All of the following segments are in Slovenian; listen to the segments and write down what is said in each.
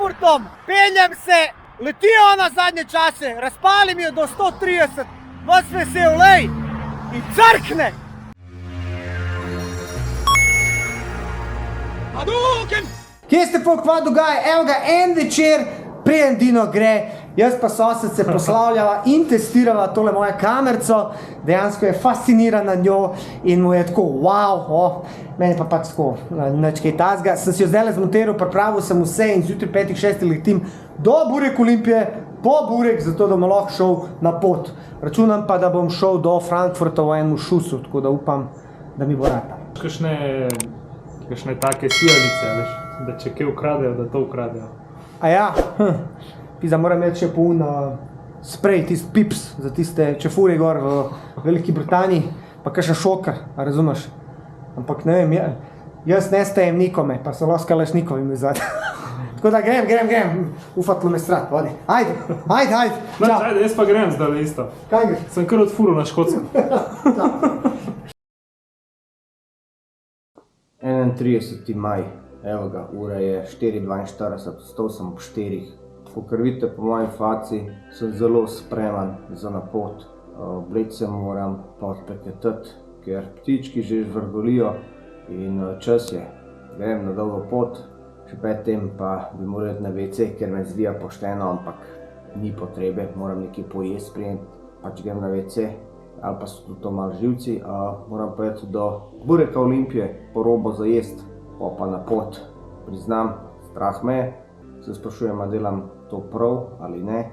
Frankfurtom, peljem se, letijo na zadnje čase, razpalim jo do 130, vas vesel, lej, in crkne! Kje ste pa kva dogaja? Evo ga, en večer, preden Dino gre, jaz pa sosed se proslavljava in testirava tole mojo kamerco, dejansko je fasciniran na njo in mu je tako, wow, meni pa pač tako, nič kaj tazga. Sem si jo zdaj zmontiral, pripravil sem vse in zjutraj 5-6 letim do Burek Olimpije, po Burek, zato da bom lahko šel na pot. Računam pa, da bom šel do Frankfurta v enem šusu, tako da upam, da mi bo rata. Kakšne take sijalice, veš, da če kaj ukradejo, da to ukradejo. A ja, pizda moram imeti še poln sprej, tist pips za tiste čefurje gor v Veliki Britaniji, pa kakšen šoker, a razumeš? Ampak ne vem, jaz ne stajem nikome, pa so lahko Kalašnikovi mi zad. Tako da grem, ufatlo me strat, vodi. Ajde, čau. Ajde, jaz pa grem zdaj isto. Kaj greš? Sem kar odfuril na Škotskem. 31. maj, evo ga, ura je 4:42, vstal sem ob 4. Kakor vidite po moji faci, sem zelo spreman za na pot. Obleči se moram pa odpeketati, ker ptički že žvrgolijo in čas je. Grem na dolgo pot, še pred tem pa bi moral iti na WC, ker me zvija pošteno, ampak ni potrebe, moram nekaj pojesti preden pač grem na WC. Ali pa so to malo živci, moram pa iti do Bureka Olimpije po robo za jest, pa na pot. Priznam, strah me je, se sprašujem, ali delam to prav ali ne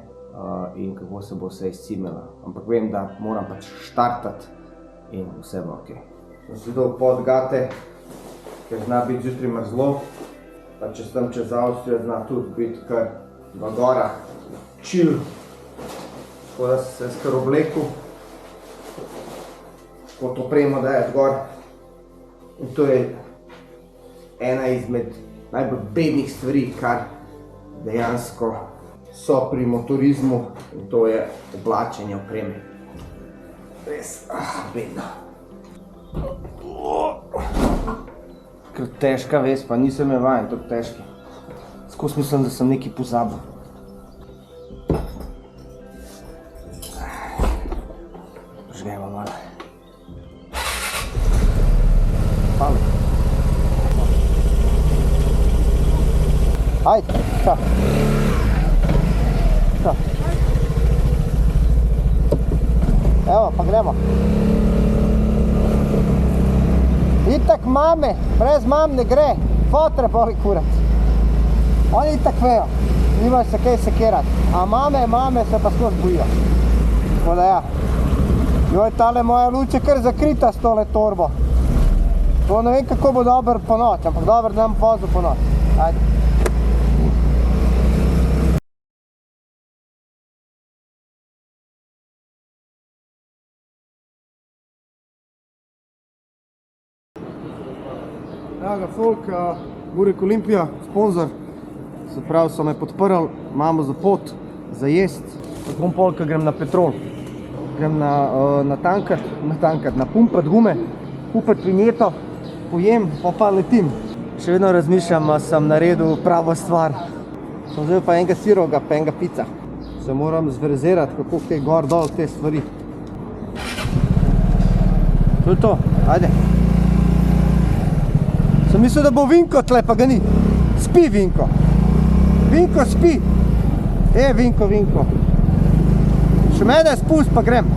in kako se bo vse izcimelo. Ampak vem, da moram pač štartati in vse bo ok. Sem si dal pod gate, ker zna biti zjutraj mrzlo, pa če sem čez Avstrijo, zna tudi biti kar v gorah, chill, tako da sem se skar oblekel. Kot opremo dajati gor. In to je ena izmed najbolj bednih stvari, kar dejansko so pri motorizmu, in to je oblačenje opreme. Res, bedno. Ker težka vez, pa nisem je vajen tako težki. Skozi mislim, da sem nekaj pozabil. Požgajmo malo. Ajde, čau. Evo, pa gremo. Itak mame, brez mam ne gre, fotre boli kurac. Oni itak vejo, nimajo se kaj sekirati, a mame se pa skozi bojijo. Tako da ja, joj, tale moja luč je kar zakrita s tole torbo. To ne vem, kako bo dober po noč, ampak dober, da nam vozil po noč. Ajde. Evo ga, folk, Burek Olimpija, sponzor. Se pravi, so me podprli, imamo za pot, za jest. Tako polka grem na petrol. Grem na tankat, na pumpat gume, kupiti vinjeto, pojem, pa letim. Še vedno razmišljam, a sem naredil pravo stvar. Sem vzel pa enega siroga, pa enega pica. Se moram zverzirati, kako kaj gor dol te stvari. To je to, ajde. Sem mislil, da bo Vinko tle, pa ga ni. Spi, Vinko. Vinko, spi. Vinko. Še mene spust, pa grem.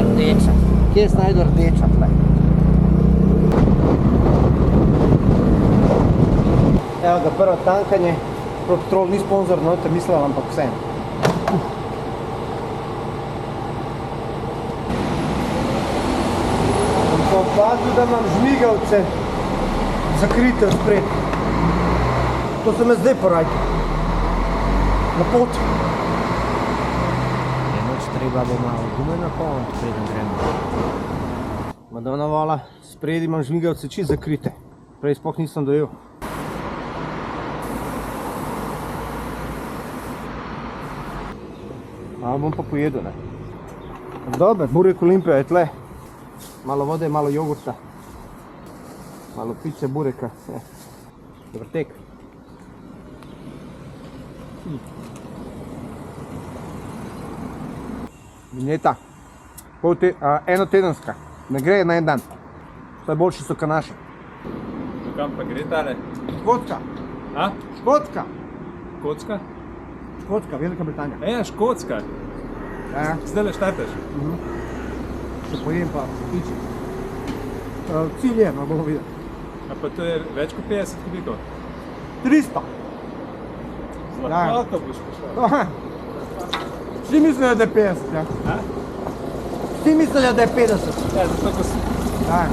Rdeča. Kje sem najdu rdeča tle? Evo ga, prvo tankanje. Petrol ni sponzor, no te mislil, ampak vsem. Sem pa opazil, da imam žmigavce zakrite vspred. To se me zdaj porajti. Na pot. Treba bo malo gume napolniti, preden gremo. Madonna vola, spredi imam žmigavce čisto zakrite. Prej sploh nisem dojel. Malo bom pa pojedel, ne. Dober, Burek Olimpija je tle. Malo vode, malo jogurta. Malo pice, bureka. Dobar tek. Vinjeta. Enotedenska. Ne gre na en dan. Vse boljši so ka naši. Kam pa gre tale? Škotska. A? Škotska. Kocka? Škotska, Velika Britanija. Ja, Škotska. Ja. Zdaj le štarteš. Se pojem pa piče. Cilj je, no bomo videli. A pa to je več kot 50 kubikov? 300. Zlato boš pošel. Vsi mislijo, da je 50, ja. A? Vsi mislijo, da je 50. Ja, zato ko Ja,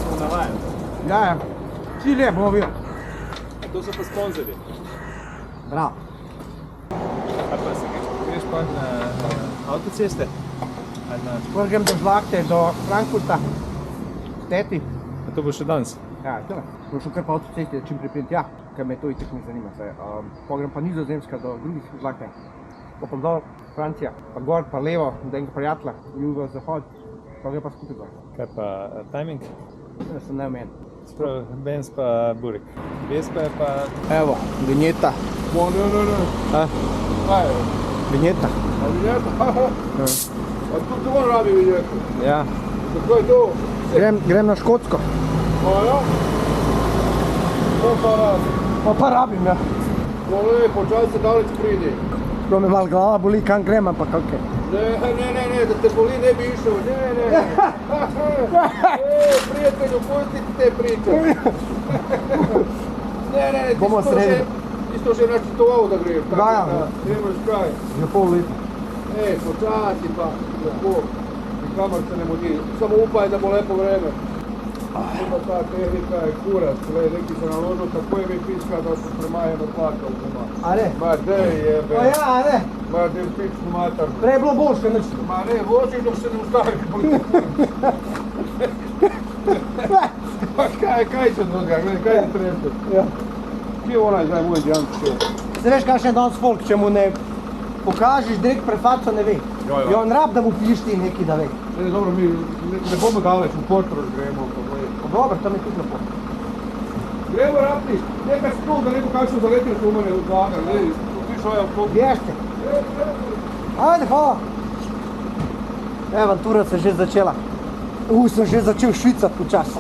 smo navajeni. ja. Cilj je, bomo videli. To so pa sponzorji. Bravo. A pa se greš pa na avtoceste? Ali na... Skoro grem do Žlahte, do Frankfurta. Teti. A to bo še danes? Ja, tole. Bom šel kar pa avtocesti, da čim priprim tja, ker me to itak ne zanima. Pogrem pa Nizozemska do drugih Žlahte. Pa dol Francija, pa gor, pa levo, do enega prijatelja, jugo, zahod. Pa gre pa skupaj gor. Kaj pa timing? Ja, sem neomen. Sprav, Benz pa Burek. Vespa je pa... Evo, vinjeta. Ne. Kaj je? Vinjeta. A vinjeta? A tudi on rabi vinjeto. Ja. Kako je to? Grem na Škotsko. A ja? To pa rabi. Pa rabim, ja. Volej, počasi se daleč pridi. To me malo glava boli, kam grem, ampak kakaj. Ne, da te boli ne bi išel. Ne. Prijatelju, pusti te priče. Ne, Bomo sredili. Ti si to že načrtoval, da greš. Ja. Nemaš kaj. Že pol leta. Počasi pa, lepo. Nikamor se ne mudi. Samo upaj, da bo lepo vreme. Ima ta tehnika je kurac, neki se naložil, tako je mi piska, da se premajeno plakal doma. A ne? Ma dej jebe. A ja, a ne? Ma dej pičku matarno. Prej je bilo boljše, nič. Ma ne, vozi dok se ne ustavi. Pa kaj se dogaja, gledaj, kaj ti treba? Ja. Kje je onaj zdaj moj djanko še? Se veš, kakšen je danes folk, če mu ne pokažeš direkt pred faco, ne ve. Ja. On rab, da mu piš ti nekaj, da ve. Ne, dobro, mi ne bomo daleč, v Portorož gremo. Dobro, to mi je tudi lepo. Gremo rapni, nekaj se da ne bo kakšno zaletilo se u mene u zlaga, ne, ti šoja u pogu. Bježte. Ajde, hvala. Avantura se že začela. Sem že začel švicat počasi.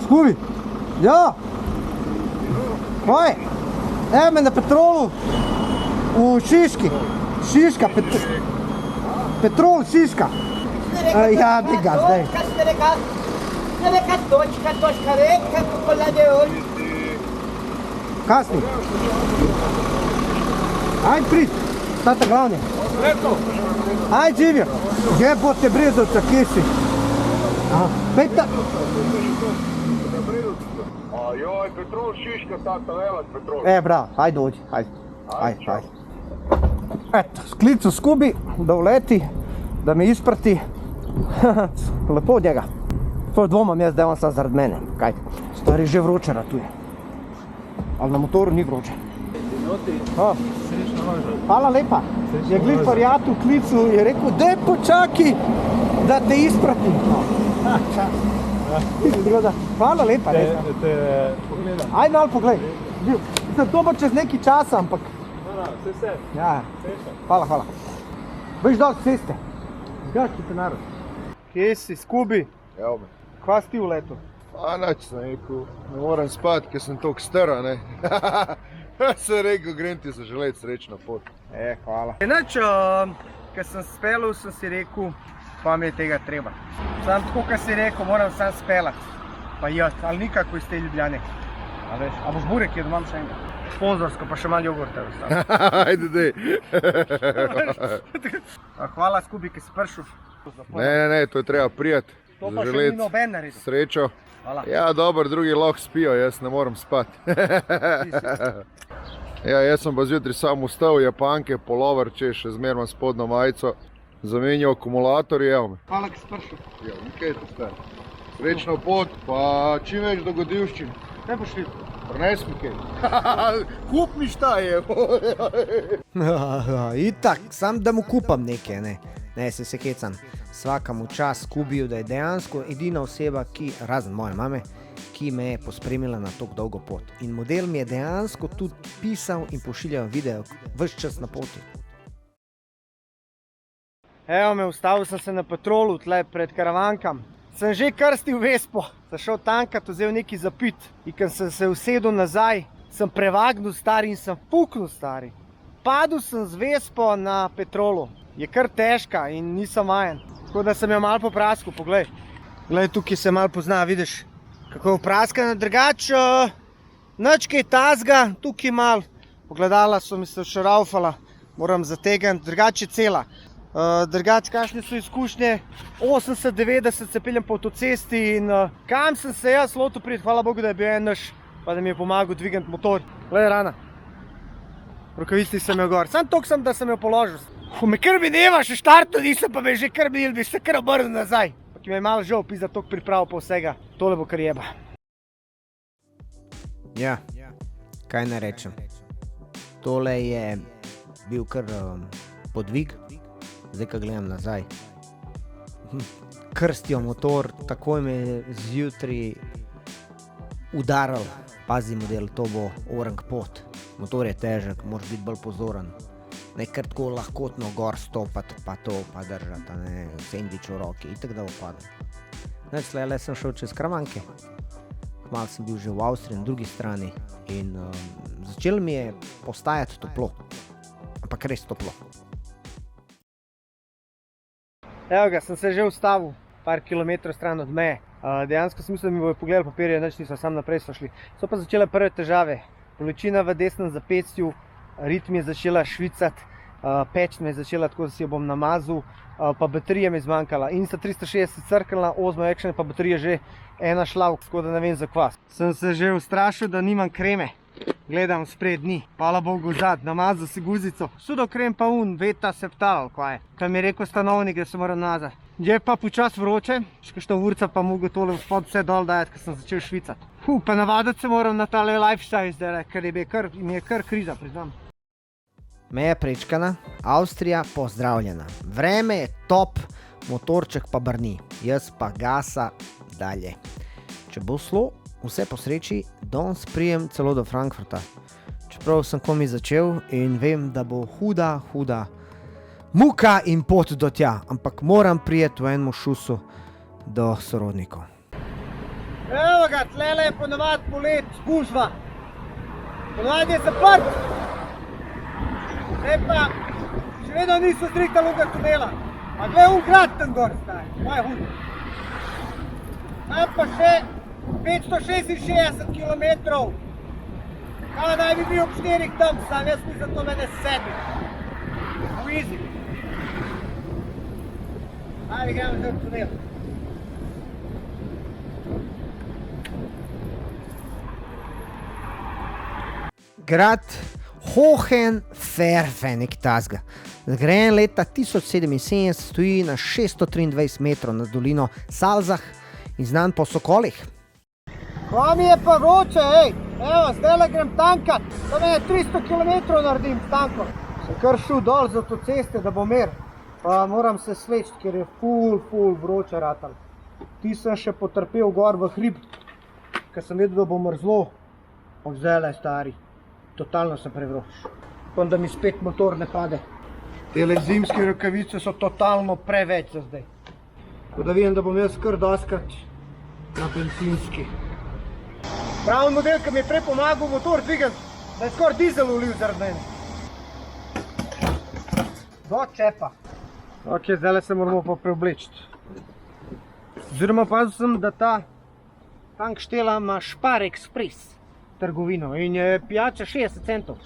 Skubi. Ja. Kaj? Evo me na Petrolu. U Šiški. Šiška, Petrol, Šiška. Ja, bi ga zdaj. Točka, reka, čokolade, olje. Kasni. Ajde prid. Tata glavnje. Ajde živio. Jebote Brizovca, kje si? Peta. Joj, Petrol, Šiška, tata, velat Petrol. Bravo, ajde dođi, ajde. Eto, sklicu Skubi, da uleti, da me isprati. Lepo od njega. To dvomam jaz, da je on sad zarad mene. Kaj? Stari že vroče ratuje. Ali na motoru ni vroče. Srečno vožnjo. Hvala lepa. Je glih parijat v klicu, je rekel, daj počaki, da te ispratim. Hvala lepa. Te pogledam. Ajde malo poglej. To bo čez neki čas, ampak... Vse. Ja, hvala. Veš dol ceste. Zgaški te narod. Kje si, Skubi? Evo me. Kva si ti v letu? A nač sem rekel, ne moram spati, ker sem toliko stara, ne. Sem rekel, grem ti zaželeti srečno pot. Hvala. Inač, ker sem spelil, sem si rekel, pa mi je tega treba. Sam tako, kar si rekel, moram sam spelat. Pa jaz, ali nikako iz te Ljubljane. A veš, a boš burek, jaz imam še enega. Sponzorsko, pa še malo jogurta je ostalo. Ajde, dej. Hvala Skubi, ki si prišel. Ne, to je treba prijat. To pa še ni noben naredil. Srečo. Hvala. Ja, dobro, drugi lahko spijo, jaz ne moram spati. Ja, jaz sem pa zjutraj sam ustal, japanke, polover, če še zmer imam spodno majico, zamenjal akumulator, evo me. Hvala, ki si prišel. Ja, nikaj to stane. Srečno pot, pa čim več dogodivščin. Ne boš videl. Prnes mi kaj. Kup mi šta je. Itak, sam da mu kupam nekaj, ne se hecam. Svakemu čas Kubiju, da je dejansko edina oseba, ki, razen moje mame, ki me je pospremila na tako dolgo pot. In model mi je dejansko tudi pisal in pošiljal video ves čas na poti. Evo me, ustavil sem se na patrolu tle pred Karavankam. Sem že krstil Vespo, sem šel tankat, vzel neki zapit. In ko sem se usedel nazaj, sem prevagnil stari in sem puknil stari. Padel sem z Vespo na petrolu. Je kar težka in nisem vajen. Tako da sem jo malo popraskal, poglej. Glej, tukaj se malo pozna, vidiš, kako je praskana. Drugač, nič kaj tazga, tukaj malo. Pogledala so mi se še raufala, moram zategniti, drugač je cela. Drugač, kakšne so izkušnje, 80-90 se peljem po avtocesti in kam sem se jaz lotil priti, hvala Bogu, da je bil en naš, pa da mi je pomagal dvigati motor. Glej, rana. Rokavici sem jo gor, samo toliko sem, da sem jo položil. Me kar mineva, še štartno nisem, pa me že kar minil, bi se kar obrnil nazaj. Pa ki me je malo žal, pizda toliko priprav pa vsega, tole bo kar jeba. Ja, kaj ne rečem. Tole je bil kar podvig. Zdaj, ko gledam nazaj, krstijo motor, takoj me je zjutraj udaral. Pazi model, to bo orang pot. Motor je težek, moraš biti bolj pozoren. Ne kar tako lahkotno gor stopati, pa to, pa držati, ne, sendvič v roki, itak da opadem. Znači, tlele sem šel čez Karavanke. Kmalu sem bil že v Avstriji na drugi strani in začelo mi je postajati toplo. Ampak res toplo. Evo ga, sem se že ustavil, par kilometrov stran od meje. Dejansko sem mislil, da mi bojo pogledali papirje, nič niso, sam naprej so šli. So pa začele prve težave. Bolečina v desnem zapestju, ritm je začela švicati, peč me je začela, tako da si jo bom namazal, pa baterija mi je zmanjkala. Insta 360 crkala, Osmo Action, pa baterija že ena šla, tako da ne vem za kvas. Sem se že ustrašil, da nimam kreme. Gledam spred dni, hvala Bogu zad, namazal si guzico. Sudokrem pa Veta Septal, kaj je. Kaj mi je rekel stanovnik, da se moram nazaj. Je pa počas vroče, še kakšna urica pa mogo tole spod vse dol dajati, ker sem začel švicati. Pa navaditi se moram na tale lifestyle zdaj, ker mi je kar kriza, priznam. Meja prečkana, Avstrija pozdravljena. Vreme je top, motorček pa brni, jaz pa gasa dalje. Če bo šlo, vse po sreči, danes prijem celo do Frankfurta. Čeprav sem komi začel in vem, da bo huda muka in pot do tja, ampak moram prijeti v enem šusu do sorodnikov. Evo ga, tlele je ponavad polet, gužva. Ponavad je zaprt. Zdaj pa, še vedno niso striktali unga tunela. A gled grad tam gor staje, moj hud. Tam pa še 566 kilometrov. Kaj naj bi bil ob 4 tam, sam jaz mislim, to mene 7. Easy. Ajde, gremo zdaj v tunel. Grad Hohenferfen, nek tazga. Zgrajen leta 1077, stoji na 623 metrov nad dolino Salzach in znan po sokolih. Ko mi je pa vroče, ej, evo, zdajle grem tankat, to me je 300 km naredim s tankom. Sem kar šel dol z avtoceste, da bo mir, pa moram se svečiti, ker je ful vroče ratal. Ti sem še potrpel gor v hrib, ker sem vedel, da bo mrzlo, od zdajle stari, totalno sem prevroč. Upam, da mi spet motor ne pade. Tele zimske rokavice so totalno preveč za zdaj. Tako da vidim, da bom jaz kar doskrat na bencinski. Pravi model, ki mi je prej pomagal motor dvigati, da je skoraj dizel ulil zaradi mene. Do čepa. Ok, zdaj se moramo pa preoblečiti. Oziroma pazil sem, da ta tankštela ima Spar Express trgovino in je pijača 60 centov.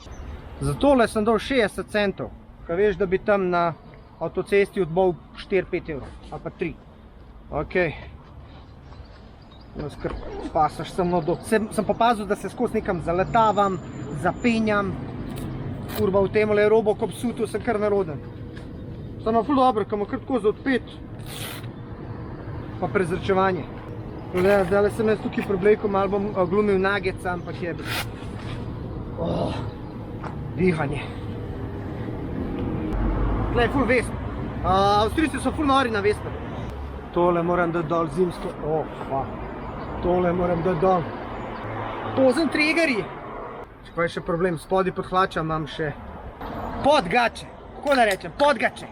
Za tole sem dal 60 centov, kaj veš, da bi tam na avtocesti odbol 4-5 evrov, ali pa 3. Ok. Skr pasaš sem na dol. Sem pa pazil, da se skozi nekam zaletavam, zapenjam. Kurba, v temole Robocop sutu sem kar naroden. Sem na ful dobro, ko ima kar tako za odpet. Pa prezračevanje. Zdaj sem jaz tukaj preblejko, malo bom glumil nageca, ampak je dihanje. Tle je ful Vespa. Avstrijci so ful nori na Vespe. Tole moram dati dol zimsko. Tole moram dati dol. Pozen tregerji. Pa je še problem, spodaj pod hlača imam še podgače. Kako da rečem? Podgače.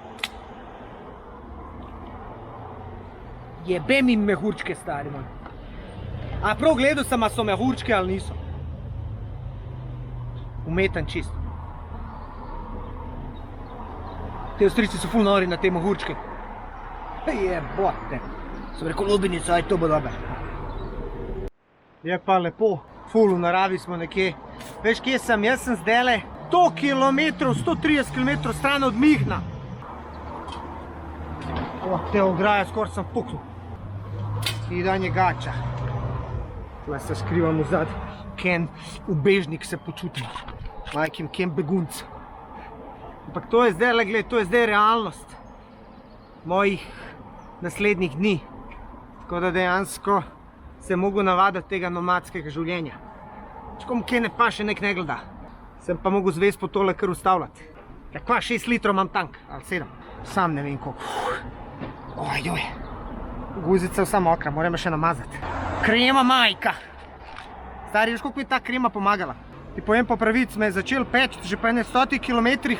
Jebe mi mehurčke, stari moj. A prav gledal sem, a so mehurčke ali niso. Umetan čist. Te Avstrijci so ful nori na te mehurčke. Jebote. Sem rekel, lubenica, aj to bo dober. Je pa lepo. Ful, v naravi smo nekje. Veš, kje sem? Jaz sem zdajle 100 km, 130 km stran od Mihna. Te ograje, skoraj sem puknil. Idanje gača. Tule se skrivam vzad. Ken ubežnik se počutim. Majkim, ken begunc. Ampak to je zdajle, gled, to je zdaj realnost mojih naslednjih dni. Tako da dejansko se mogu navaditi tega nomadskega življenja. Če komu kaj ne paše, nek ne gleda. Sem pa mogu z Vespo tole kar ustavljati. Ja, kva, 6 litrov imam tank, ali 7. Sam ne vem koliko. Ojoj. Guzica vsa mokra, moram še namazati. Krema majka. Stari, veš koliko mi je ta krema pomagala? Ti povem po pravici, me je začel peči že po 100 kilometrih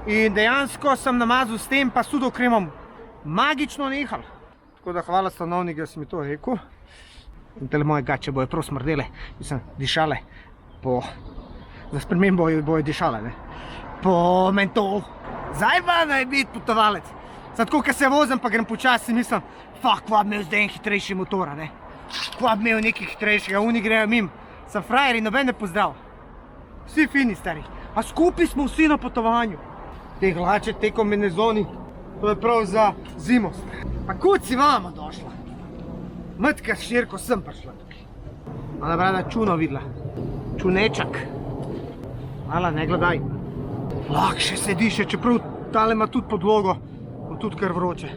in dejansko sem namazal s tem pa sudo kremom magično nehal. Tako da hvala stanovnik, da si mi to rekel. In tele moje gače bojo prav smrdele, mislim, dišale po... Za spremembo bojo dišale, ne? Po mentolu. Zdaj pa naj biti potovalec. Sad tako, ko se vozim pa grem počasi, mislim, fak, kva bi imel zdaj en hitrejši motora, ne? Kva bi imel nekaj hitrejšega, oni grejo mim. Sem frajer in noben ne pozdrav. Vsi fini, stari. A skupaj smo vsi na potovanju. Te hlače, te kombinezoni, to je prav za zimo. Pa kud si vama došla? Matka širko sem prišla tukaj. Ona brada čuno videla. Čunečak. Hvala, ne gledaj. Lakše se diše, čeprav tale ima tudi podlogo, bo tudi kar vroče.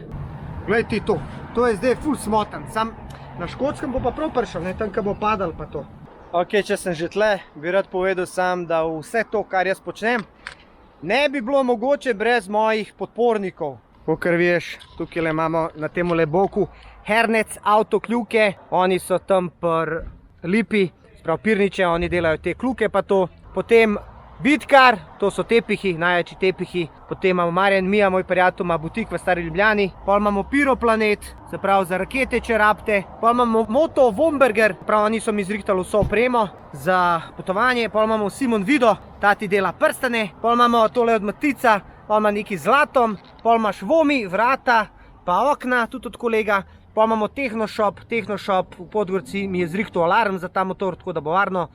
Glej ti to, to je zdaj ful smotan. Sam na Škotskem bo pa prav prišel, ne tam, ko bo padal pa to. Ok, če sem že tle, bi rad povedal sam, da vse to, kar jaz počnem, ne bi bilo mogoče brez mojih podpornikov. Kakor veš, tukaj imamo na temule boku Hernec avtokljuke, oni so tam pri Lipi, sprav Pirniče, oni delajo te kljuke pa to. Potem Bitkar, to so tepihi, največji tepihi. Potem imamo Marjan Mija, moj prijatelj, ima butik v Stari Ljubljani. Pol imamo Piroplanet, se pravi za rakete, če rabite. Pol imamo Moto Womberger, prav oni so mi zrihtali vso opremo za potovanje. Pol imamo Simon Vido, ta ti dela prstane. Pol imamo tole od Matica, pol ima neki zlatom. Pol imaš Vomi, vrata, pa okna, tudi od kolega. Pa imamo Technoshop v Podgorci mi je zrihtal alarm za ta motor, tako da bo varno.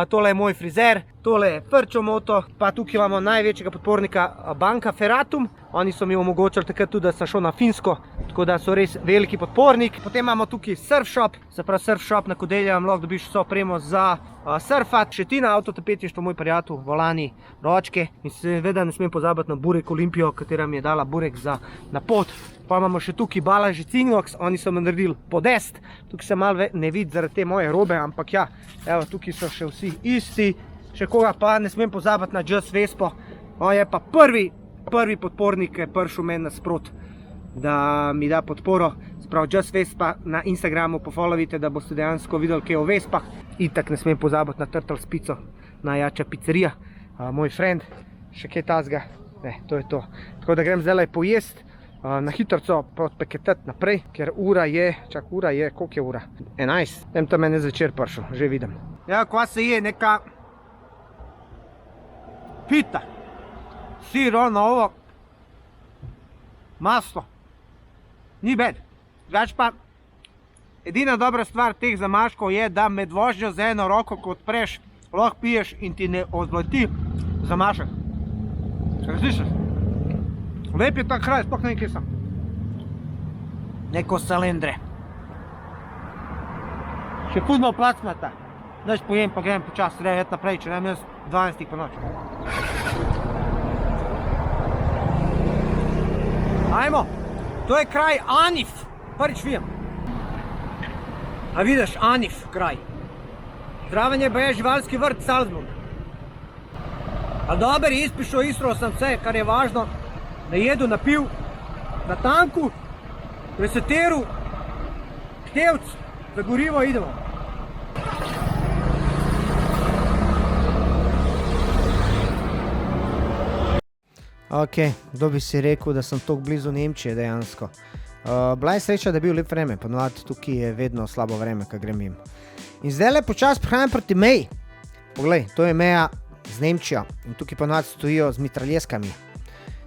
Tole je moj frizer, tole je Frčo Moto, pa tukaj imamo največjega podpornika banka Ferratum. Oni so mi omogočili takrat tudi, da sem šel na Finsko, tako da so res veliki podpornik. Potem imamo tukaj Surfshop, se pravi Surfshop na Kodeljevem, lahko dobiš vso opremo za surfat. Šetina avtotapetištvo, moj prijatelj, volani, ročke. In seveda ne smem pozabiti na Burek Olimpijo, katera mi je dala burek za na pot. Pa imamo še tukaj Balaži Cingnox, oni so me naredili podest. Tukaj se malo ne vidi zaradi te moje robe, ampak ja, evo, tukaj so še vsi isti. Še koga pa ne smem pozabiti na Just Vespo. On je pa prvi podpornik, ki je prišel meni nasprot, da mi da podporo. Sprav Just Vespa na Instagramu pofollowite, da boste dejansko videli, kaj je o Vespah. Itak ne smem pozabiti na Turtle Spico, najjača pizzerija. Moj friend, še kaj tazga. Ne, to je to. Tako da grem zdaj pojest. Na hitrco pa odpeketati naprej, ker ura je, koliko je ura? 11. Tem tam je zvečer prišel, že vidim. Ja, kva se je, neka pita, sir, ono, ovo, maslo, ni bed. Drugače pa, edina dobra stvar teh zamaškov je, da med vožnjo z eno roko, ko odpreš, lahko piješ in ti ne ozleti zamašek. Se razlišaš? Lep je ta kraj, sploh ne vem, kje sem. Neko salendre. Še pudno placmata. Daš pojem pa grem počas, treba jet naprej, če nem jaz 12 po noč. Ajmo, to je kraj Anif, prvič vidim. A vidiš, Anif kraj. Zraven je baje živalski vrt Salzburg. A dober je izpišel, istroval sem vse, kar je važno. Najedu, napil na tanku, resetiral, števc, za gorivo idemo. Ok, kdo bi si rekel, da sem tako blizu Nemčije dejansko. Bila je sreča, da je bil lep vreme, ponovadi tukaj je vedno slabo vreme, ko grem jim. In zdaj le počas prihajam proti meji. Poglej, to je meja z Nemčijo in tukaj ponovadi stojijo z mitraljeskami.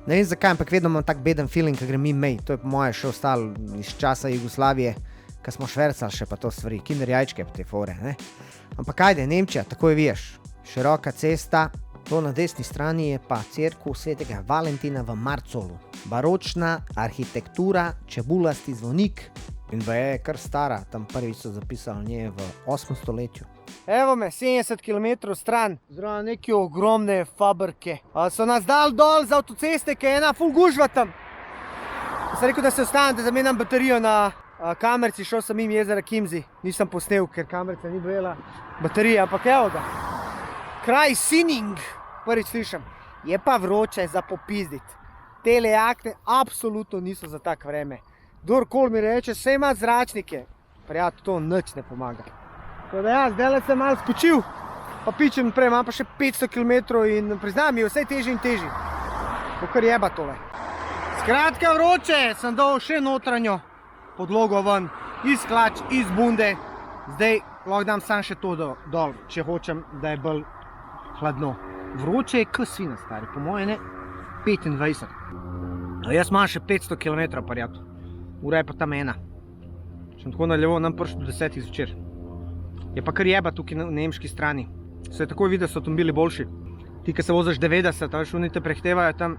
Ne vem zakaj, ampak vedno imam tak beden feeling, ko grem mimo mej. To je po moje še ostalo iz časa Jugoslavije, ko smo švercali še pa to stvari, kinder jajčke pa te fore, ne. Ampak ajde, Nemčija, tako je viješ, široka cesta, to na desni strani je pa cerkev svetega Valentina v Marcolu. Baročna arhitektura, čebulasti zvonik in je kar stara, tam prvič so zapisali nje v 8. stoletju. Evo me, 70 km stran, zraven neke ogromne fabrike. So nas dal dol z avtoceste, ki je ena ful gužva tam. Sem rekel, da se ostanem, da zamenjam baterijo na kamerci, šel sem mimo jezera Kimzi. Nisem posnel, ker kamerca ni dojela baterije, ampak evo ga. Kraj Sining, prvič slišam, je pa vroče za popizdit. Tele jakne absolutno niso za tak vreme. Kdorkoli mi reče, vse ima zračnike, prijatelj, to nič ne pomaga. Tako da ja, zdaj sem malo spočil, pa pičem naprej, imam pa še 500 km in priznam, je vse težji in težji. To kar jeba tole. Skratka vroče, sem dal še notranjo podlogo ven, iz hlač, iz bunde. Zdaj lahko dam sam še to dol, če hočem, da je bolj hladno. Vroče je kot svina, stari, po moje ne 25. Jaz imam še 500 km, prijatelj. Ura je pa tam ena. Sem tako naljevo, nam prišel do 10 zvečer. Je pa kar jeba tukaj na nemški strani. Se je takoj videl, so avtomobili boljši. Ti, ki se voziš 90, veš, oni te prehtevajo tam.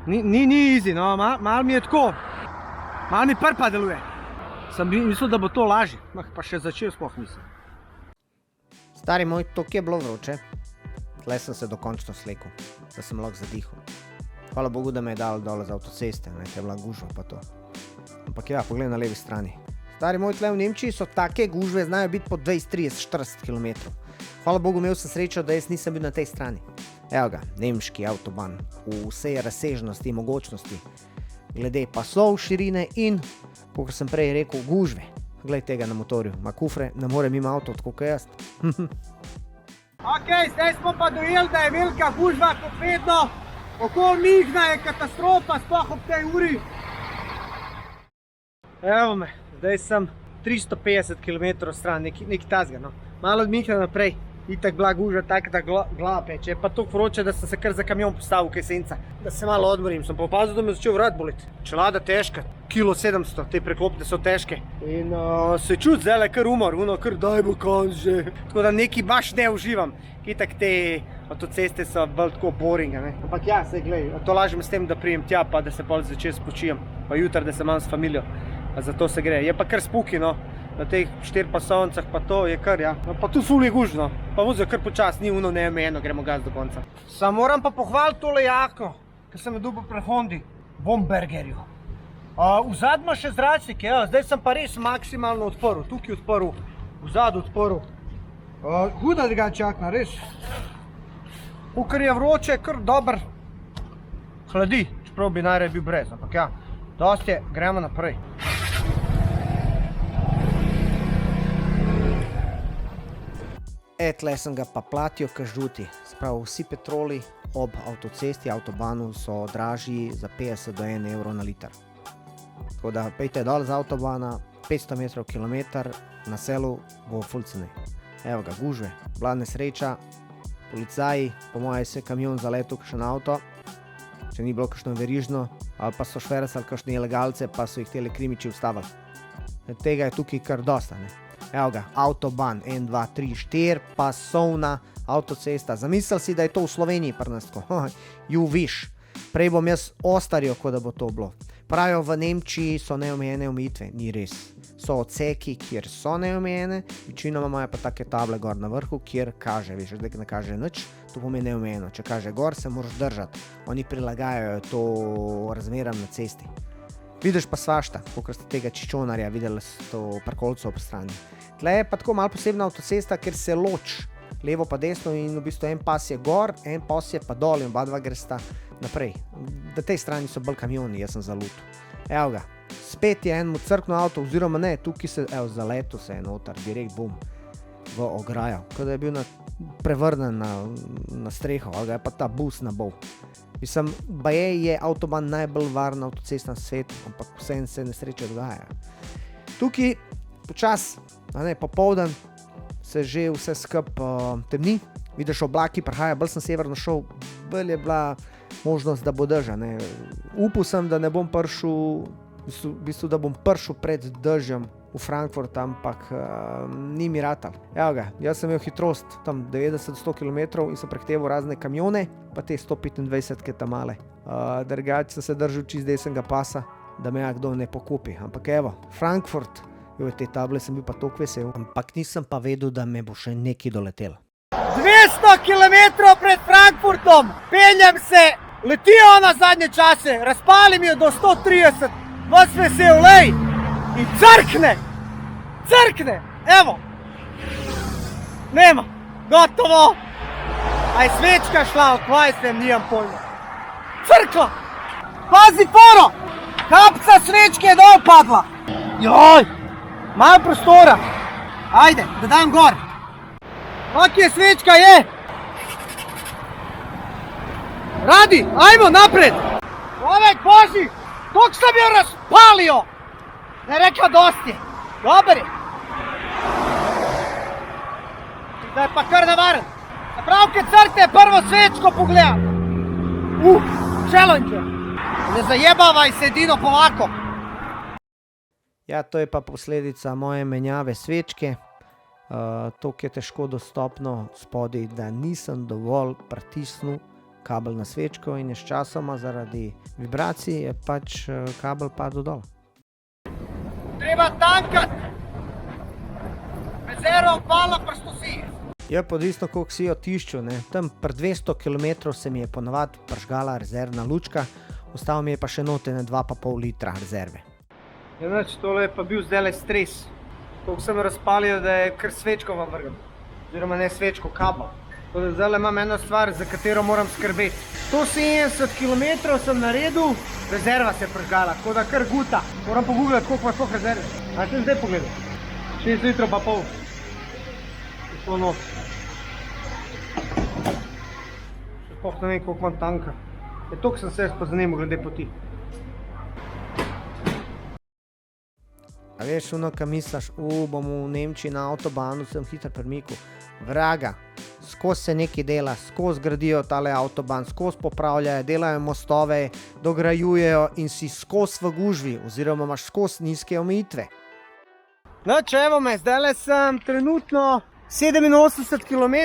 Ni easy, no, malo mi je tako. Malo mi prpa deluje. Sem mislil, da bo to lažje, pa še začel sploh mislim. Stari moj, toliko je bilo vroče. Tle sem se dokončno slekel, da sem lahko zadihal. Hvala Bogu, da me je dal dol z avtoceste, ne, ker je bila gužva pa to. Ampak ja, pogledaj na levi strani. Stari moj, tle v Nemčiji so take gužve, znajo biti po 20, 30, 40 km. Hvala Bogu, imel sem srečo, da jaz nisem bil na tej strani. Evo ga, nemški avtoban, v vsej razsežnosti in mogočnosti. Glede pasov, širine in, kakor sem prej rekel, gužve. Glej tega na motorju, ma kufre, ne morem ima avto, tako kot jaz. Ok, zdaj smo pa dojeli, da je velika gužva kot vedno. Okoli Mihna je katastrofa, sploh ob tej uri. Evo me, zdaj sem 350 km stran, neki tazga, no. Malo od Mihna naprej, itak bila gužva tak, da glava peče. Je pa toliko vroče, da sem se kar za kamion postavil, kaj senca. Da se malo odmorim, sem pa opazil, da me začel vrat boleti. Čelada težka, 700 kg, te preklopne so težke. In se čuti zdaj kar umor, kar daj bo konc že. Tako da neki baš ne uživam. Itak te avtoceste so bolj tako boringa, ne. Ampak ja, sej glej, to lažem s tem, da prijem tja, pa da se pol začer spočijem. Pa jutri, da se imam s familijo. Zato se gre. Je pa kar spuki, no. Na teh 4 pasovnicah pa to je kar, ja. Pa tu ful je gužno. Pa vozijo kar počas, ni neomejeno, gremo gas do konca. Sam moram pa pohvaliti tole jakno, ker sem jo dobil pri Hondi, Bombergerju. V zadnji ima še zračnike, ja. Zdaj sem pa res maksimalno odprl. Tukaj odprl, v zadu odprl. Huda drugače jakna, res. Kakor je vroče, kar dober hladi, čeprav bi najraje bil brez, ampak ja. Dosti je, gremo naprej. Tle sem ga pa platil kažuti. Sprav vsi petroli ob avtocesti, avtobanu so dražji za 50 do 1 evro na liter. Tako da pejte dol z avtobana, 500 metrov kilometer, na selu bo ful cene. Evo ga, gužve, bila nesreča, policaji, po moje se kamion zaletel kakšen avto, če ni bilo kakšno verižno, ali pa so švercali kakšne ilegalce, pa so jih tele krimiči ustavili. Tega je tukaj kar dosta, ne. Evo ga, avtoban, 1, 2, 3, 4, pasovna avtocesta. Zamisel si, da je to v Sloveniji pri nas tako. Ju viš. Prej bom jaz ostaril, kot da bo to bilo. Pravijo, v Nemčiji so neomejene omejitve. Ni res. So odseki, kjer so neomejene, večinoma imajo pa take table gor na vrhu, kjer kaže, veš, zdaj ne kaže nič, to pomeni neomejeno. Če kaže gor, se moraš držati. Oni prilagajajo to razmeram na cesti. Vidiš pa svašta, kakor ste tega čičonarja videli s to parkolco ob strani. Tle je pa tako malo posebna avtocesta, ker se loči levo pa desno in v bistvu en pas je gor, en pas je pa dol in oba dva gresta naprej. Na tej strani so bolj kamioni, jaz sem zalutil. Evo ga, spet je enemu crkno avto, oziroma ne, tukaj se, evo, zaletel se je noter, direkt bum, v ograjo, kot da je bil prevrnen na streho, ali ga je pa ta bus nabol. Mislim, baje je avtoban najbolj varna avtocesta na svetu, ampak vseeno se nesreče dogaja. Tukaj počas, popoldan, se že vse skup temni, vidiš oblaki prihaja, bolj sem severno šel, bolj je bila možnost, da bo dežja. Upal sem, da ne bom prišel, v bistvu, da bom prišel pred dežjem v Frankfurt, ampak ni mi ratal. Evo ga, jaz sem imel hitrost tam 90-100 km in sem prehteval razne kamione, pa te 125 tamale. Drugače sem se držal čist desnega pasa, da me kdo ne pokupi. Ampak evo, Frankfurt, te table sem bil pa toliko vesel, ampak nisem pa vedel, da me bo še nekaj doletelo. 200 km pred Frankfurtom, peljem se, letijo na zadnje čase, razpali mi jo do 130, vas vesel, lej, in crkne, evo, nema, gotovo, a je svečka šla, kvaj sem, nijem pojma, crkla, pazi foro, kapca svečke je dol padla, joj, malo prostora, ajde, da dam gor. Kak je svečka je? Radi, ajmo napred! Čovek Boži, koliko sam jo razpalio? Ne rekla dosti. Dobar je. Da je pa kar navaren. Napravke crte, prvo svečko pogledam. Challenger. Ne zajebavaj se, Dino, polako. Ja, to je pa posledica moje menjave svečke. Toliko je težko dostopno spodaj, da nisem dovolj pritisnil kabel na svečko in je sčasoma zaradi vibracij je pač kabel padel dol. Treba tankat! Rezervo pala prstosi! Je podvisno, koliko si jo tišču, tam pri 200 km se mi je ponavad pržgala rezervna lučka, ostal mi je pa še note 2,5 litra rezerve. Znači, tole je pa bil zdaj stres. Koliko sem razpalil, da je kar svečko vam vrgam. Oziroma ne svečko, kabel. Zdaj imam eno stvar, za katero moram skrbeti. 170 km sem naredil, rezerva se je pržgala, tako da kar guta. Moram pogooglati, koliko ima sploh rezerve. A te zdaj pogledaj. 6 litrov pa pol. To no. Še sploh ne vem, koliko imam tanka. Toliko sem se pozanimal glede poti. A veš, kaj misliš, bom v Nemčiji na avtobanu, sem hitro premikal. Vraga, skozi se nekaj dela, skozi gradijo tale avtoban, skozi popravljajo, delajo mostove, dograjujejo in si skozi v gužvi, oziroma imaš skozi nizke omejitve. No, če evo me, zdajle sem trenutno 87 km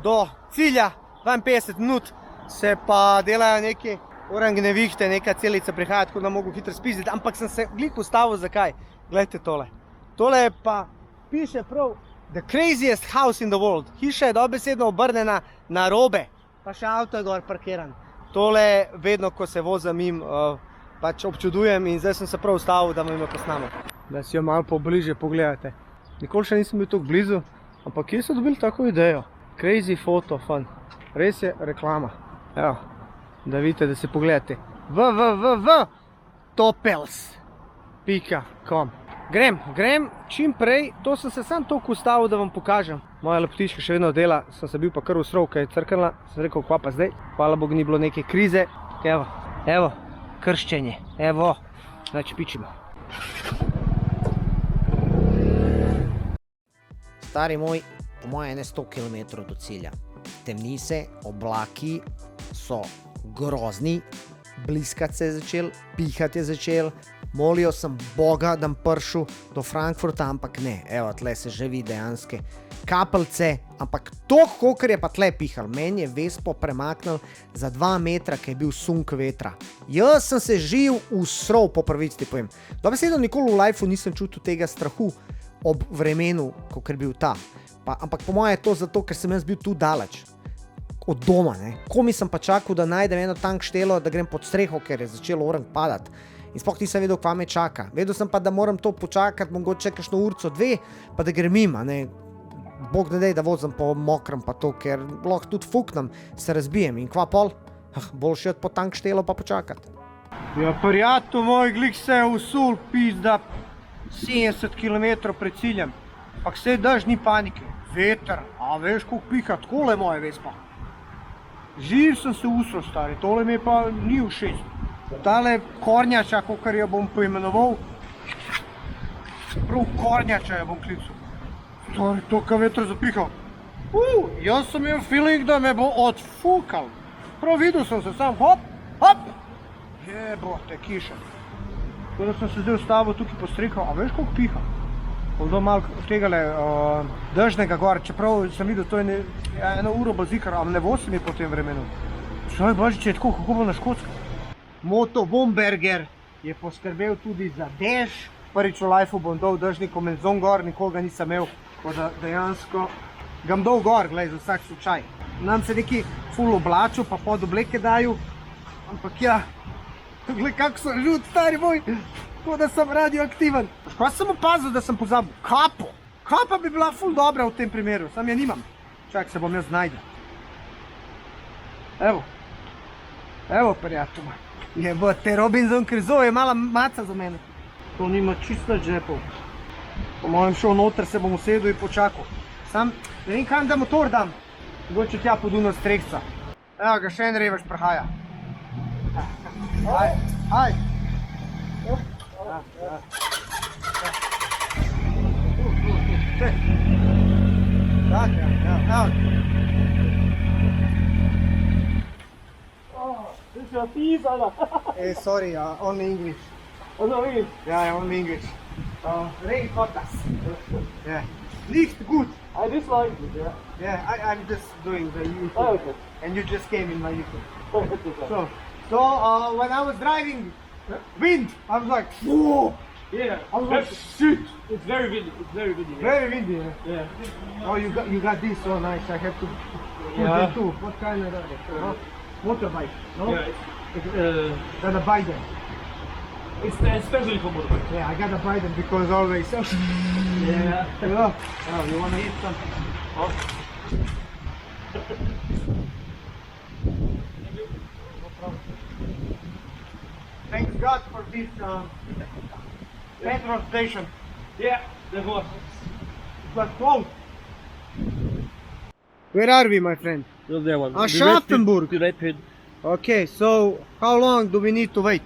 do cilja, 52 minut, se pa delajo neke orangne vihte, neka celica prihaja, tako da mogu hitro spizditi, ampak sem se glih ustavil, zakaj? Glejte tole. Tole je pa, piše prav, the craziest house in the world. Hiša je dobesedno obrnjena na robe, pa še avto je gor parkiran. Tole vedno, ko se vozim mim, pač občudujem in zdaj sem se prav ustavil, da me posnamo. Da si jo malo pobliže pogledate. Nikoli še nisem bil tako blizu, ampak kje so dobili tako idejo? Crazy photo fun. Res je reklama. Evo. Da vidite, da se pogledate. www.topels.com. Grem čim prej, to sem se sam toliko ustavil, da vam pokažem. Moja lepotička še vedno dela, sem se bil pa kar usrov, kaj je crknila, sem rekel, kva pa zdaj. Hvala Bogu, ni bilo neke krize. Evo, krščenje, evo, znači pičimo. Stari moj, po moje 100 km do cilja. Temni se, oblaki so grozni, bliskati se je začel, pihati je začel, molil sem Boga, da bom prišel do Frankfurta, ampak ne, evo, tle se že vidi dejanske kapelce, ampak toliko, kolikor je pa tle pihal, meni je Vespo premaknil za 2 metra, ki je bil sunk vetra. Jaz sem se živ usrov, po prvici ti povem. Dobesedno nikoli v lifeu nisem čutil tega strahu ob vremenu, kakor je bil ta. Ampak po moje je to zato, ker sem jaz bil tu daleč od doma, Komi sem pa čakal, da najdem eno tankštelo, da grem pod streho, ker je začelo orang padati. In sploh nisem vedel, kva me čaka. Vedel sem pa, da moram to počakati, mogoče kakšno urco, 2, pa da grem mimo, Bog ne dej, da vozim po mokrem pa to, ker lahko tudi fuknem, se razbijem. In kva pol? Boljše od po tankštelo pa počakati. Ja, prijatelj moj, glih se je usul, pizda 70 km pred ciljem. Pa se daž ni panike. Veter, a veš koliko piha, takole moje Vespa. Živ sem se usul, stari, tole mi pa ni všeč. Tale kornjača, kakor jo bom poimenoval, prav kornjača jo bom klical. Stari, to ka veter zapihal. Jaz sem imel feeling, da me bo odfukal. Prav videl sem se sam, hop, hop. Jebote, kiša. Tako da sem se zdaj ustavil tukaj postrikal, a veš koliko piha? Bom dal malo tegale dežnega gor, čeprav sem videl, to je eno uro bazikar, a ne vozi mi po tem vremenu. Človek boži, če je tako, kako bo na Škotskem. Moto Bomberger je poskrbel tudi za dež. Prvič v lifeu bom dal dežni kombinezon gor, nikoga nisem imel, tako da dejansko ga bom dal gor, glej, za vsak slučaj. Nam se neki ful oblačil, pa pod obleke daju, ampak ja, glej, kako sem žut, stari moj, tako da sem radioaktiven. Škoda sem opazil, da sem pozabil kapo. Kapa bi bila ful dobra v tem primeru, sam je nimam. Čak, se bom jaz znajdel. Evo, prijatelj moj. Jebote, Robinson Crusoe je mala maca za mene. To nima čisto džepov. Po mojem šel noter, se bom usedel in počakal. Sam, ne vem kam da motor dam. Mogoče tja poduno strekca. Evo ga, še en revež prahaja. Aj. Ja. Das ist ja fies, Alter. Hey, sorry, only English. Oh, no, wie? Yeah, only English. Rain Potas. Yeah. Nicht gut. I dislike it, yeah. Yeah, I'm just doing the YouTube. Oh, okay. And you just came in my YouTube. Oh, that's okay. So when I was driving, wind, I was like, whoa! Yeah, I was like, shit! it's very windy. It's very windy. Yeah. Very windy. Yeah. Oh, you got this so nice. I have to put Yeah. them too. What kind of motorbike? No? Yeah, Gotta buy them. it's especially for motorbikes. Yeah, I gotta buy them because always. Yeah. Oh, you wanna eat something? Oh. Thanks God for this petrol station. Yeah, that was. It was cold. Where are we, my friend? There one. Aschaffenburg. The red pin. Okay, so how long do we need to wait?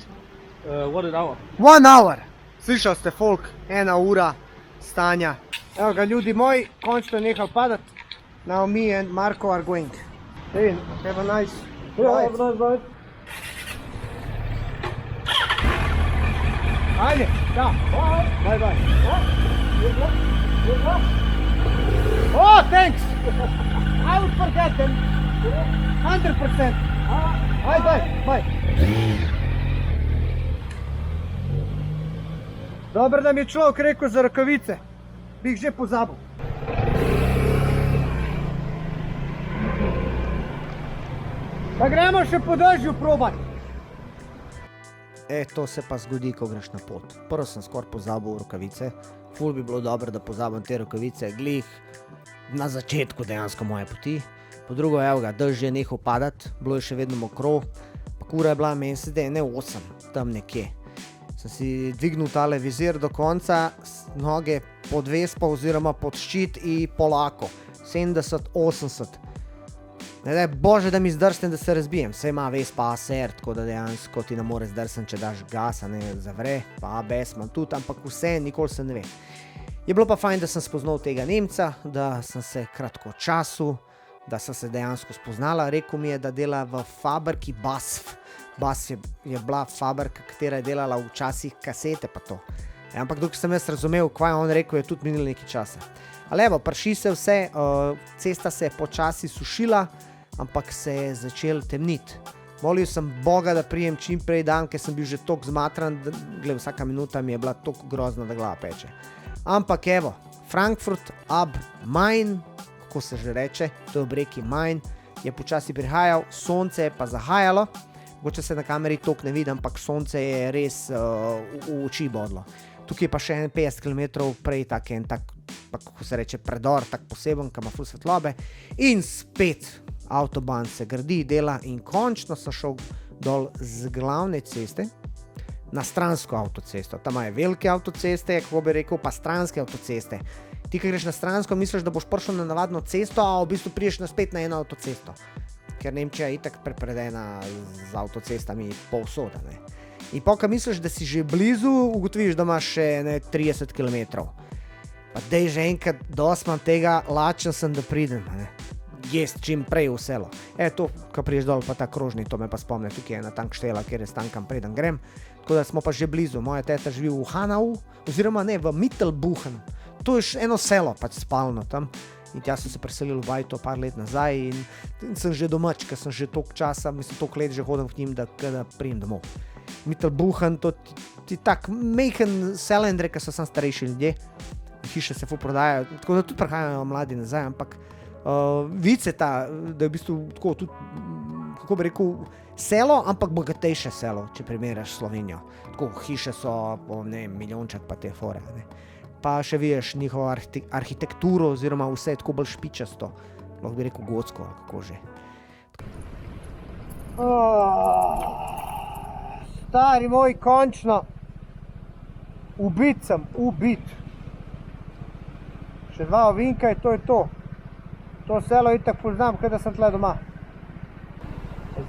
1 hour. 1 hour. Slišal ste, folk, 1 ura stanja. Evo ga, ljudi moji, končno je nehal padat. Now me and Marko are going. Hey, have a nice ride. nice. Ajde, da. Bye bye. Oh, thanks. I would forget them. 100%. Ajde, bye. Dobro da mi je človek rekel za rokavice. Bi jih že pozabil. Pa gremo še po dežju probat. To se pa zgodi, ko greš na pot. Prvo sem skoraj pozabil rokavice. Ful bi bilo dobro, da pozabim te rokavice glih na začetku dejansko moje poti. Po drugo, evo ga, dež je nehal padat, bilo je še vedno mokro, pa ura je bila, meni se da je ne 8, tam nekje. Sem si dvignil tale vizir do konca, noge pod Vespo oziroma pod ščit in polako, 70-80. Ne daj bože, da mi zdrsnem, da se razbijem. Saj ima Vespa ASR, tako da dejansko ti ne more zdrsnem, če daš gas, ne zavre, pa ABS imam tudi, ampak vse, nikoli se ne ve. Je bilo pa fajn, da sem spoznal tega Nemca, da sem se kratko času, da sem se dejansko spoznala. Rekel mi je, da dela v fabriki BASF. BASF je bila fabrika, katera je delala včasih kasete pa to. Ampak dokaj sem jaz razumel, kaj on rekel, je tudi minilo nekaj časa. Ali evo, prši se vse, cesta se je počasi sušila, ampak se je začel temniti. Molil sem Boga, da prijem čim prej dan, ker sem bil že toliko zmatran, gled, vsaka minuta mi je bila toliko grozna, da glava peče. Ampak evo, Frankfurt ab Main, kako se že reče, to je ob reki Main, je počasi prihajal, sonce je pa zahajalo, mogoče se na kameri toliko ne vidi, ampak sonce je res v oči bodlo. Tukaj pa še 50 km prej en tak, kako se reče, predor, tak poseben, ki ima ful svetlobe. In spet avtoban se gradi, dela in končno sem šel dol z glavne ceste, na stransko avtocesto. Tam imajo velike avtoceste, kako bi rekel, pa stranske avtoceste. Ti, ki greš na stransko, misliš, da boš prišel na navadno cesto, a v bistvu priješ spet na eno avtocesto. Ker Nemčija je itak prepredena z avtocestami povsod. In pa, ko misliš, da si že blizu, ugotoviš, da imaš še 30 km. Pa dej že enkrat, dosmam tega, lačen sem, da pridem. Jest čim prej v selo. To, ko priješ dol, pa ta krožni, to me pa spomne, tukaj je ena tankštela, kjer je stankam preden grem. Tako da smo pa že blizu. Moja teta živi v Hanau, oziroma ne, v Mittelbuchen. To je eno selo, pač spalno tam. In tja sem se preselil v Bajto par let nazaj in sem že domač, ker sem že toliko časa, mislim, toliko let že hodim v njim, da prijem domov. Mittelbuchen, to ti tak mehen selendre, ker so sam starejši ljudje. Hiše se prodajajo, tako da tudi prihajajo mladi nazaj, ampak vic je ta, da je v bistvu tako tudi, kako bi rekel, selo, ampak bogatejše selo, če primerjaš Slovenijo. Tako hiše so, ne vem, milijonček pa te fore, ne. Pa še vidiš njihovo arhitekturo oziroma vse tako bolj špičasto, lahko bi rekel gotsko, kako že. Stari moj, končno. Ubit sem, ubit. Še 2 ovinka in to je to. To selo itak poznam, kaj da sem tle doma.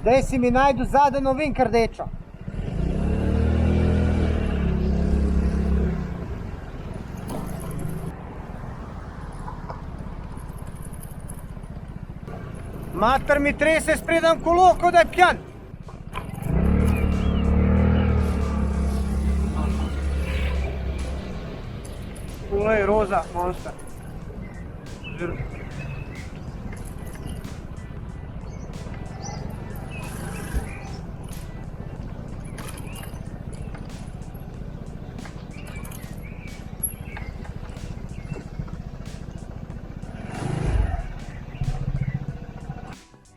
Zdaj si mi najdu zadnjo ovinka rdečo. Mater mi trese, spredam kolo, kot da je pjan. Poglej, roza, monster.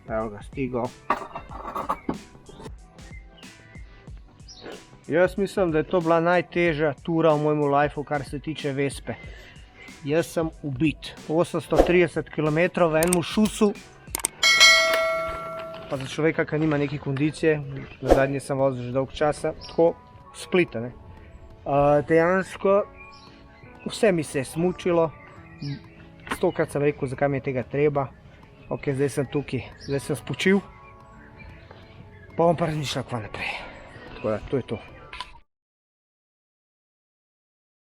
Evo ga, stigal. Jaz mislim, da je to bila najtežja tura v mojem lifeu, kar se tiče Vespe. Jaz sem ubit. 830 km v enem šusu. Pa za človeka, ki nima neke kondicije, na zadnji sem vozil že dolg časa, tako Splita, ne. Dejansko vse mi se je smučilo. 100krat sem rekel, zakaj mi je tega treba. Ok, zdaj sem tukaj, zdaj sem spočil. Pa bom pa razmišljal, kva naprej. Tako da, to je to.